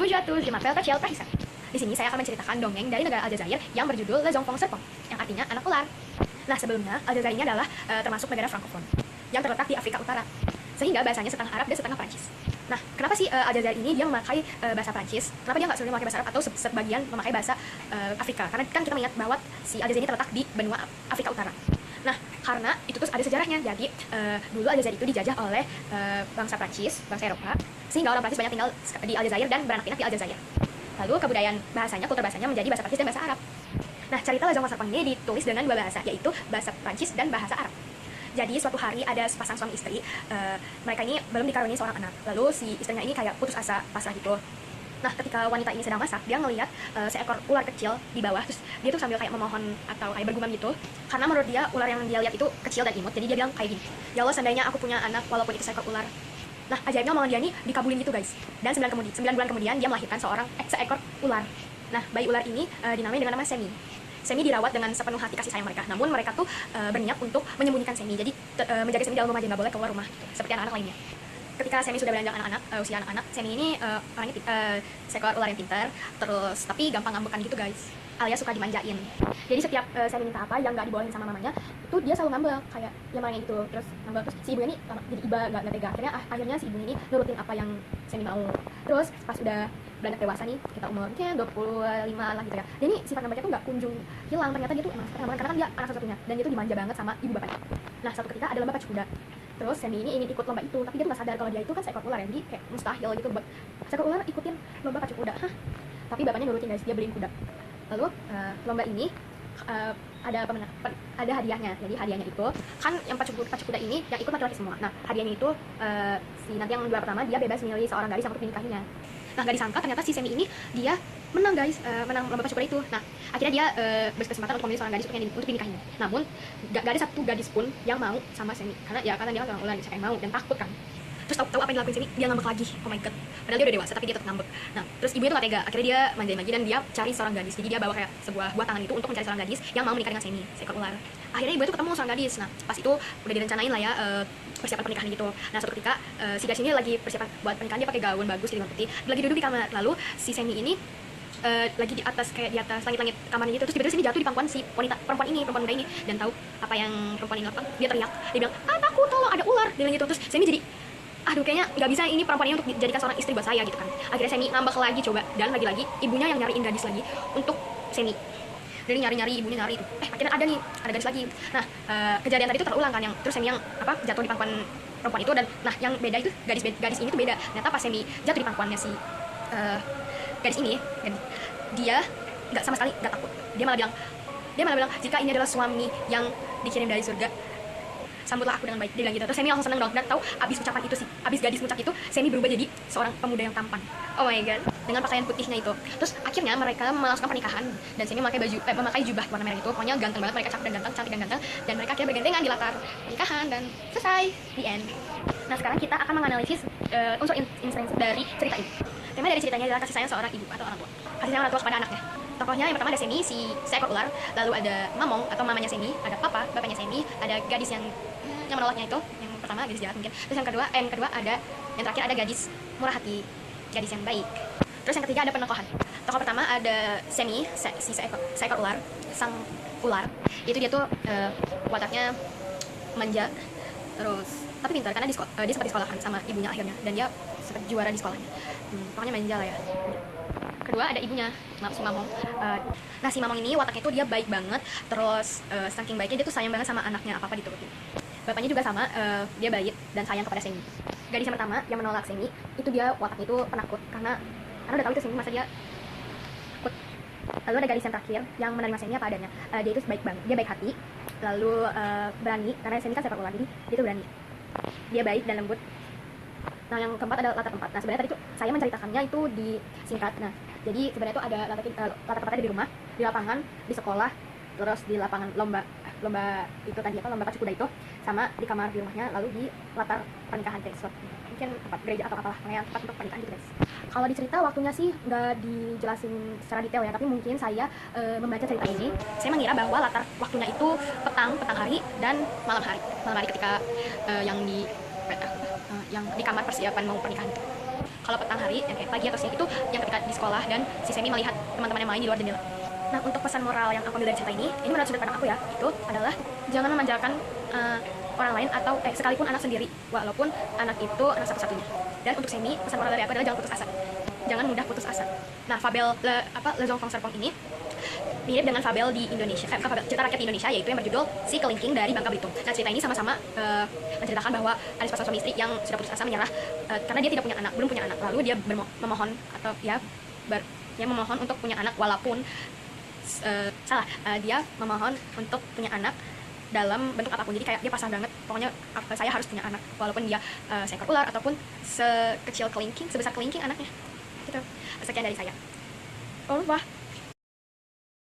Bonjour à tous, je m'appelle Rachel Prahisa. Di sini saya akan menceritakan dongeng dari negara Aljazair yang berjudul Le Zongfong Serpong, yang artinya anak ular. Nah, sebelumnya Aljazair ini adalah termasuk negara Frankofon yang terletak di Afrika Utara, sehingga bahasanya setengah Arab dan setengah Prancis. Nah, kenapa sih Aljazair ini dia memakai bahasa Prancis? Kenapa dia nggak selalu memakai bahasa Arab atau sebagian memakai bahasa Afrika? Karena kan kita mengingat bahwa si Aljazair ini terletak di benua Afrika Utara. Nah, karena itu terus ada sejarahnya. Jadi dulu Aljazair itu dijajah oleh bangsa Prancis, bangsa Eropa, sehingga orang Prancis banyak tinggal di Aljazair dan beranak pinak di Aljazair. Lalu kebudayaan bahasanya, kultur bahasanya menjadi bahasa Prancis dan bahasa Arab. Nah, cerita Le Zongfong Serpong ini ditulis dengan dua bahasa, yaitu bahasa Prancis dan bahasa Arab. Jadi suatu hari ada sepasang suami istri, mereka ini belum dikaruniai seorang anak. Lalu si istrinya ini kayak putus asa, pasrah gitu. Nah, ketika wanita ini sedang masak, dia ngelihat seekor ular kecil di bawah, terus dia tuh sambil kayak memohon atau kayak bergumam gitu. Karena menurut dia ular yang dia lihat itu kecil dan imut, jadi dia bilang kayak gini, "Ya Allah, seandainya aku punya anak walaupun itu seekor ular." Nah, ajaibnya omongan dia ini dikabulin gitu guys. Dan 9 bulan kemudian dia melahirkan seekor ular. Nah, bayi ular ini dinamai dengan nama Semi. Semi dirawat dengan sepenuh hati kasih sayang mereka. Namun mereka tuh berniat untuk menyembunyikan Semi. Jadi menjaga Semi dalam rumah aja, nggak boleh keluar rumah gitu, seperti anak-anak lainnya. Ketika Semi sudah beranjak usia anak-anak, Semi ini orangnya seekor ular yang pintar, terus tapi gampang ngambekan gitu guys, alias suka dimanjain. Jadi setiap Semi minta apa yang nggak dibolehin sama mamanya, itu dia selalu ngambek, kayak ya marahnya gitu, terus ngambek. Terus si ibunya ini jadi iba nggak tega. Akhirnya si ibunya ini nurutin apa yang Semi mau. Terus pas udah beranjak dewasa nih, kita umurnya 25 lah gitu ya, dia ini sifat ngambeknya tuh nggak kunjung hilang. Ternyata dia tuh emang seperti ngambek, karena kan dia anak satu-satunya dan dia tuh dimanja banget sama ibu bapaknya. Nah, suatu ketika ada lomba pacu kuda. Terus Semi ini ingin ikut lomba itu, tapi dia tuh nggak sadar kalau dia itu kan seekor ular ya, jadi kayak mustahil gitu buat seekor ular ikutin lomba pacu kuda. Tapi bapaknya nurutin guys, dia beliin kuda. Lalu lomba ini ada hadiahnya. Jadi hadiahnya itu kan yang pacu kuda ini yang ikut laki-laki semua. Nah, hadiahnya itu nanti yang juara pertama dia bebas milih seorang gadis yang untuk dinikahinya. Nah, gak disangka ternyata si Semi ini dia menang guys, menang lomba pacu kuda itu. Nah, akhirnya dia berkesempatan untuk memilih seorang gadis untuk dinikahinya. Namun gak ada satu gadis pun yang mau sama Semi, karena dia kan seorang ular, siapa yang mau, dan takut kan. Terus tahu apa yang dilakuin Semi? Dia ngambek lagi. Oh my god. Padahal dia udah dewasa tapi dia tetap ngambek. Nah, terus ibunya tuh gak tega. Akhirnya dia manjain lagi dan dia cari seorang gadis. Jadi dia bawa kayak sebuah buah tangan itu untuk mencari seorang gadis yang mau menikah dengan Semi, seekor ular. Akhirnya ibunya tuh ketemu seorang gadis. Nah, pas itu udah direncanain lah ya persiapan pernikahan gitu. Nah, suatu ketika si gadis ini lagi persiapan buat pernikahan, dia pakai gaun bagus, jadi gaun putih. Dia lagi duduk di kamar. Lalu si Semi ini lagi di atas langit-langit kamarnya gitu. Terus tiba-tiba Semi jatuh di pangkuan si perempuan muda ini, dan tahu apa yang perempuan ini lakukan? Dia teriak. Dia bilang, "Takut, tolong, ada ular." Dia bilang gitu. Terus Semi jadi, aduh kayaknya nggak bisa ini perempuan ini untuk dijadikan seorang istri buat saya gitu kan. Akhirnya Semi nambah lagi coba, dan lagi-lagi ibunya yang nyariin gadis lagi untuk Semi. Jadi nyari ibunya nyari itu. Akhirnya ada gadis lagi. Nah, kejadian tadi itu terulang kan, yang terus Semi yang jatuh di pangkuan perempuan itu, dan nah yang beda itu gadis ini tuh beda. Ternyata pas Semi jatuh di pangkuannya si gadis ini, dia nggak sama sekali nggak takut. Dia malah bilang, "Jika ini adalah suami yang dikirim dari surga, sambutlah aku dengan baik." Dia bilang gitu. Terus Semi langsung seneng dong, dan tahu abis ucapan itu sih, abis gadis ngucap itu, Semi berubah jadi seorang pemuda yang tampan. Oh my god, dengan pakaian putihnya itu. Terus akhirnya mereka melangsungkan pernikahan, dan Semi memakai jubah warna merah itu. Pokoknya ganteng banget, mereka cantik dan ganteng, dan mereka akhirnya bergandengan di latar pernikahan, dan selesai, the end. Nah, sekarang kita akan menganalisis unsur intrinsik dari cerita ini. Tema dari ceritanya adalah kasih sayang seorang ibu atau orang tua, kasih sayang orang tua kepada anaknya. Tokohnya yang pertama ada Semi, si seekor ular. Lalu ada Mamong atau mamanya Semi, ada papa, bapaknya Semi, ada gadis yang menolaknya itu, yang pertama gadis jahat mungkin. Terus yang kedua ada, yang terakhir ada gadis murah hati, gadis yang baik. Terus yang ketiga ada penokohan. Tokoh pertama ada Semi, si seekor ular, sang ular. Itu dia tuh wataknya manja, terus tapi pintar karena dia sempat disekolahkan sama ibunya akhirnya, dan dia sempat juara di sekolahnya. Pokoknya manja lah ya. Kedua ada ibunya, si Mamong. Nah, si Mamong ini wataknya tuh dia baik banget, terus saking baiknya dia tuh sayang banget sama anaknya, apa-apa diturutin. Bapaknya juga sama, dia baik dan sayang kepada Semi. Gadis yang pertama yang menolak Semi, itu dia wataknya itu penakut, karena udah tahu itu Semi, masa dia takut. Lalu ada gadis yang terakhir yang menerima Semi apa adanya. Dia itu baik banget, dia baik hati, lalu berani, karena Semi kan sepak bola, jadi dia tuh berani. Dia baik dan lembut. Nah, yang keempat ada latar tempat. Nah, sebenarnya tadi tuh saya menceritakannya itu disingkat. Nah, jadi sebenarnya itu ada latar tempatnya di rumah, di lapangan, di sekolah, terus di lapangan lomba itu tadi apa, lomba pacu kuda itu, sama di kamar di rumahnya, lalu di latar pernikahan guys. Mungkin tempat gereja atau apalah, namanya tempat untuk pernikahan gitu guys. Kalau di cerita waktunya sih nggak dijelasin secara detail ya, tapi mungkin saya membaca cerita ini, saya mengira bahwa latar waktunya itu petang hari dan malam hari ketika yang di kamar persiapan mau pernikahan itu. kalau petang hari yang kayak pagi atau siang itu yang ketika di sekolah dan si Semi melihat teman-temannya main di luar jendela. Nah, untuk pesan moral yang aku ambil dari cerita ini menurut sudut pandang aku ya, itu adalah jangan memanjakan orang lain atau sekalipun anak sendiri, walaupun anak itu anak satu-satunya. Dan untuk Semi, pesan moral dari aku adalah jangan putus asa. Jangan mudah putus asa. Nah, fabel Le Zong Fong Serpong ini mirip dengan fabel di Indonesia, fabel cerita rakyat di Indonesia, yaitu yang berjudul Si Kelingking dari Bangka Belitung. Nah, cerita ini sama-sama menceritakan bahwa ada sepasang suami istri yang sudah putus asa menyerah karena dia tidak punya anak, belum punya anak. Lalu dia memohon atau memohon untuk punya anak walaupun dia memohon untuk punya anak dalam bentuk apapun. Jadi kayak dia pasrah banget, pokoknya saya harus punya anak walaupun dia seekor ular ataupun sekecil kelingking, sebesar kelingking anaknya. Gitu. Sekian dari saya. Oh lupa